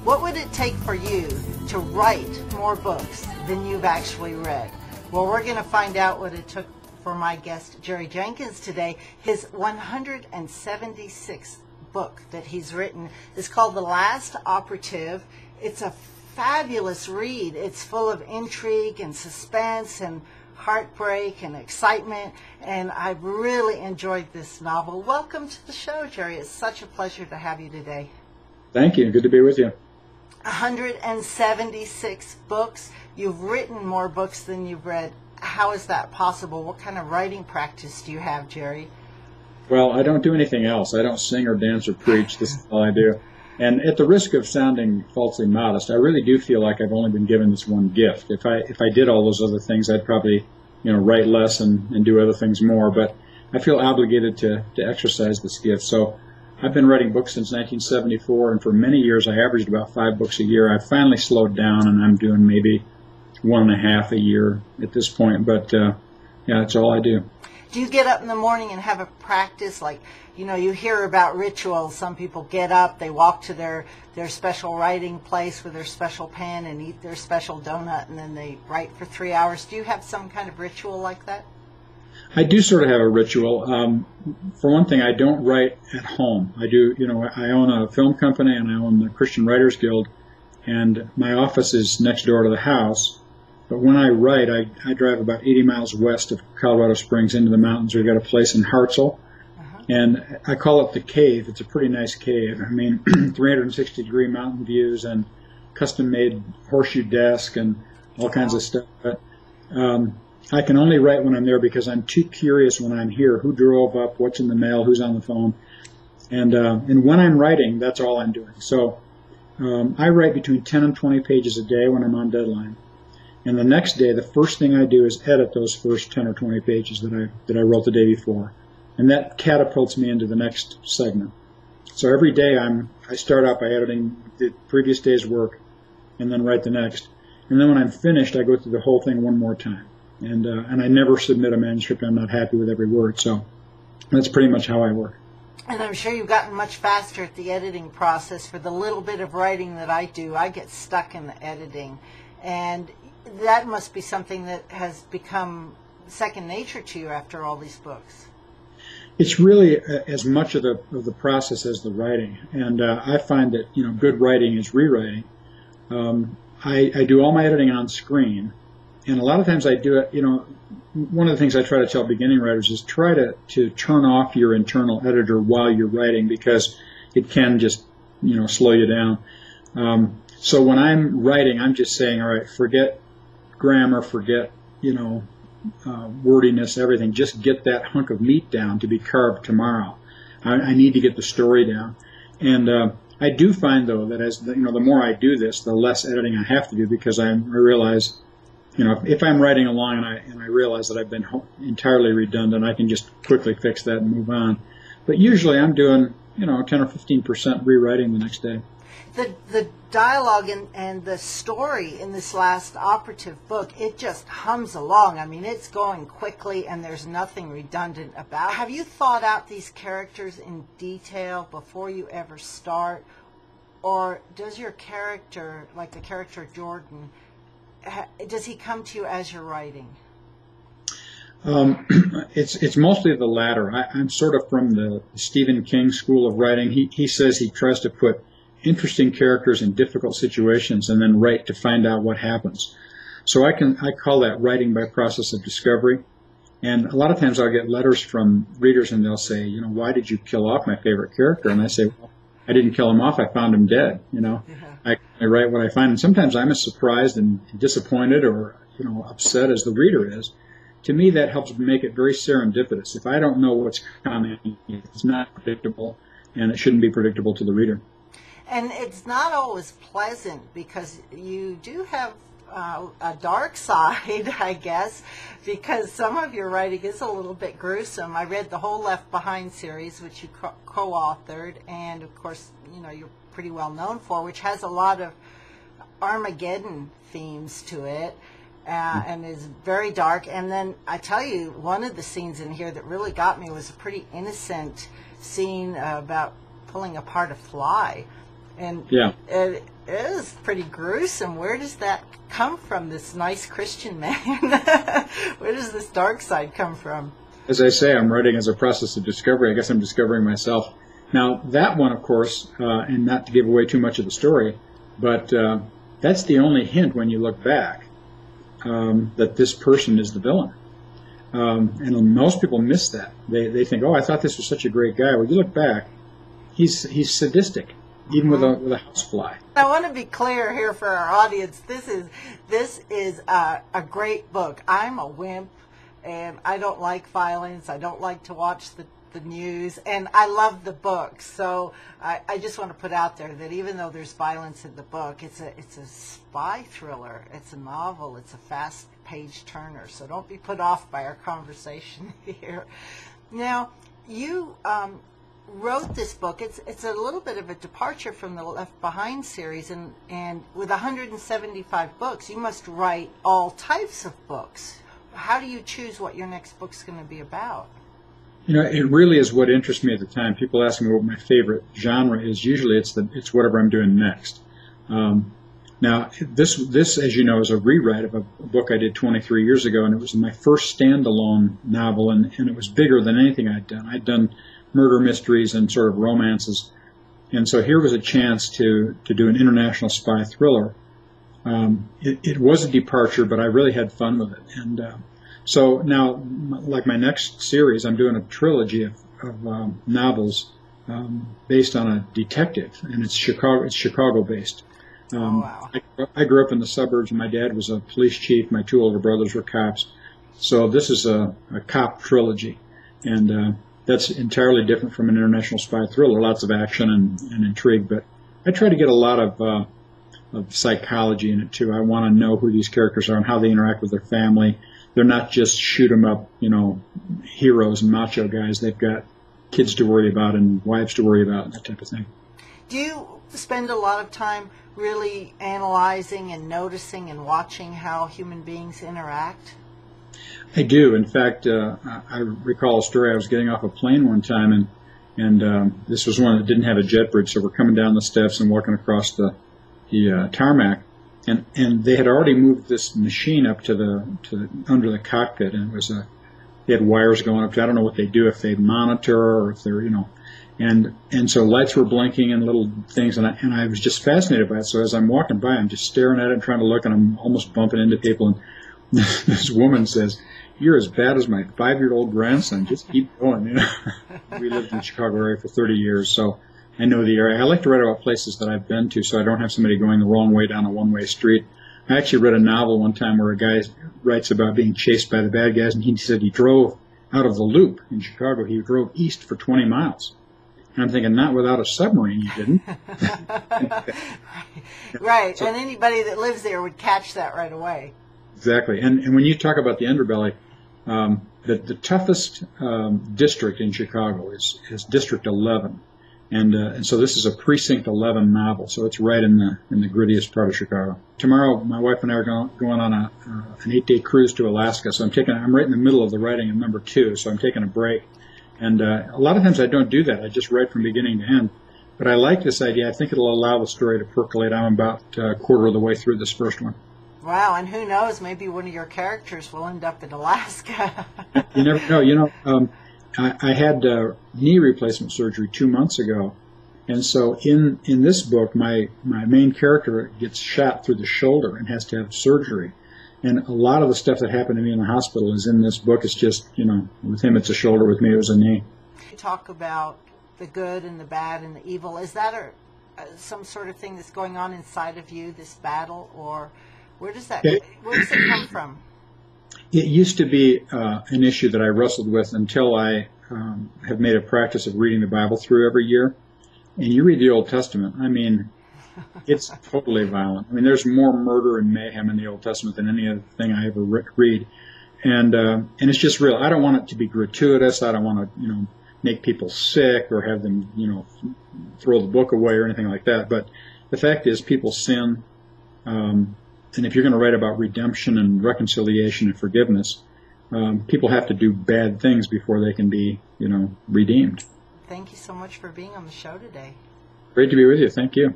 What would it take for you to write more books than you've actually read? Well, we're going to find out what it took for my guest, Jerry Jenkins, today. His 176th book that he's written is called The Last Operative. It's a fabulous read. It's full of intrigue and suspense and heartbreak and excitement, and I've really enjoyed this novel. Welcome to the show, Jerry. It's such a pleasure to have you today. Thank you. Good to be with you. 176 books. You've written more books than you've read. How is that possible? What kind of writing practice do you have, Jerry? Well, I don't do anything else. I don't sing or dance or preach. This is all I do. And at the risk of sounding falsely modest, I really do feel like I've only been given this one gift. If I did all those other things, I'd probably, write less and do other things more. But I feel obligated to exercise this gift. So I've been writing books since 1974, and for many years I averaged about 5 books a year. I've finally slowed down, and I'm doing maybe 1.5 a year at this point. But yeah, that's all I do. Do you get up in the morning and have a practice? Like, you hear about rituals. Some people get up, they walk to their special writing place with their special pen and eat their special donut, and then they write for 3 hours. Do you have some kind of ritual like that? I do sort of have a ritual. For one thing, I don't write at home. I do, I own a film company and I own the Christian Writers Guild, and my office is next door to the house. But when I write, I drive about 80 miles west of Colorado Springs into the mountains. We've got a place in Hartzell, and I call it the cave. It's a pretty nice cave. I mean, 360-degree mountain views and custom-made horseshoe desk and all kinds of stuff. But I can only write when I'm there because I'm too curious when I'm here. Who drove up? What's in the mail? Who's on the phone? And when I'm writing, that's all I'm doing. So I write between 10 and 20 pages a day when I'm on deadline. And the next day, the first thing I do is edit those first 10 or 20 pages that I wrote the day before. And that catapults me into the next segment. So every day I start out by editing the previous day's work and then write the next. And then when I'm finished, I go through the whole thing one more time. And I never submit a manuscript I'm not happy with every word. So that's pretty much how I work. And I'm sure you've gotten much faster at the editing process. For the little bit of writing that I do, I get stuck in the editing. And that must be something that has become second nature to you after all these books. It's really as much of the process as the writing, and I find that good writing is rewriting. I do all my editing on screen, and a lot of times I do it. One of the things I try to tell beginning writers is try to turn off your internal editor while you're writing, because it can just slow you down. So when I'm writing, I'm just saying, all right, forget grammar, forget wordiness, everything. Just get that hunk of meat down to be carved tomorrow. I need to get the story down. And I do find, though, that as the more I do this, the less editing I have to do, because I realize, if I'm writing along and I realize that I've been entirely redundant, I can just quickly fix that and move on. But usually I'm doing 10 or 15% rewriting the next day. The dialogue and the story in this last Operative book, it just hums along. I mean, it's going quickly and there's nothing redundant about it. Have you thought out these characters in detail before you ever start? Or does your character, like the character Jordan, does he come to you as you're writing? It's mostly the latter. I'm sort of from the Stephen King school of writing. He says he tries to put interesting characters in difficult situations and then write to find out what happens. So I call that writing by process of discovery. And a lot of times I'll get letters from readers and they'll say, why did you kill off my favorite character? And I say, well, I didn't kill him off. I found him dead. I write what I find. And sometimes I'm as surprised and disappointed or upset as the reader is. To me, that helps make it very serendipitous. If I don't know what's coming, it's not predictable, and it shouldn't be predictable to the reader. And it's not always pleasant, because you do have a dark side, I guess, because some of your writing is a little bit gruesome. I read the whole Left Behind series, which you co-authored, and of course, you're pretty well known for, which has a lot of Armageddon themes to it. And is very dark. And then I tell you, one of the scenes in here that really got me was a pretty innocent scene about pulling apart a fly. And yeah. is pretty gruesome. Where does that come from, this nice Christian man? Where does this dark side come from? As I say, I'm writing as a process of discovery. I guess I'm discovering myself. Now, that one, of course, and not to give away too much of the story, but that's the only hint when you look back that this person is the villain. And most people miss that. They think, oh, I thought this was such a great guy. Well, you look back, he's sadistic, even with a housefly. I want to be clear here for our audience. This is a great book. I'm a wimp, and I don't like violence. I don't like to watch the news, and I love the book. So I just want to put out there that even though there's violence in the book, it's a spy thriller. It's a novel. It's a fast page turner. So don't be put off by our conversation here. Now, you wrote this book. It's a little bit of a departure from the Left Behind series, and with 175 books, you must write all types of books. How do you choose what your next book's going to be about? You know, it really is what interests me at the time. People ask me what my favorite genre is. Usually it's whatever I'm doing next. Now, this, as you know, is a rewrite of a book I did 23 years ago, and it was my first standalone novel, and it was bigger than anything I'd done. I'd done murder mysteries and sort of romances, and so here was a chance to do an international spy thriller. It was a departure, but I really had fun with it. And so now, like my next series, I'm doing a trilogy of novels based on a detective, and it's Chicago based. Wow. I grew up in the suburbs. My dad was a police chief. My two older brothers were cops. So this is a cop trilogy, and that's entirely different from an international spy thriller. Lots of action and intrigue, but I try to get a lot of psychology in it too. I want to know who these characters are and how they interact with their family. They're not just shoot 'em up, heroes and macho guys. They've got kids to worry about and wives to worry about and that type of thing. Do you spend a lot of time really analyzing and noticing and watching how human beings interact? I do. In fact, I recall a story. I was getting off a plane one time, and this was one that didn't have a jet bridge, so we're coming down the steps and walking across the tarmac, and they had already moved this machine up to under the cockpit, and it was they had wires going up to, I don't know what they do, if they monitor or if they're and so lights were blinking and little things, and I was just fascinated by it. So as I'm walking by, I'm just staring at it and trying to look, and I'm almost bumping into people, and this woman says, "You're as bad as my 5-year-old grandson. Just keep going." We lived in the Chicago area for 30 years, so I know the area. I like to write about places that I've been to, so I don't have somebody going the wrong way down a one-way street. I actually read a novel one time where a guy writes about being chased by the bad guys, and he said he drove out of the Loop in Chicago. He drove east for 20 miles. And I'm thinking, not without a submarine, you didn't. Right. So, and anybody that lives there would catch that right away. Exactly. And when you talk about the underbelly, the toughest district in Chicago is District 11. And so this is a Precinct 11 novel, so it's right in the grittiest part of Chicago. Tomorrow, my wife and I are going on an 8-day cruise to Alaska, so I'm right in the middle of the writing of number 2, so I'm taking a break. And a lot of times I don't do that. I just write from beginning to end. But I like this idea. I think it'll allow the story to percolate. I'm about a quarter of the way through this first one. Wow, and who knows, maybe one of your characters will end up in Alaska. You never know. I had knee replacement surgery 2 months ago, and so in this book, my main character gets shot through the shoulder and has to have surgery. And a lot of the stuff that happened to me in the hospital is in this book. It's just, with him it's a shoulder, with me it was a knee. You talk about the good and the bad and the evil. Is that some sort of thing that's going on inside of you, this battle, or where does it come from? It used to be an issue that I wrestled with until I have made a practice of reading the Bible through every year. And you read the Old Testament, I mean, it's totally violent. I mean, there's more murder and mayhem in the Old Testament than any other thing I ever read. And it's just real. I don't want it to be gratuitous. I don't want to, make people sick or have them, throw the book away or anything like that. But the fact is, people sin. And if you're going to write about redemption and reconciliation and forgiveness, people have to do bad things before they can be, redeemed. Thank you so much for being on the show today. Great to be with you. Thank you.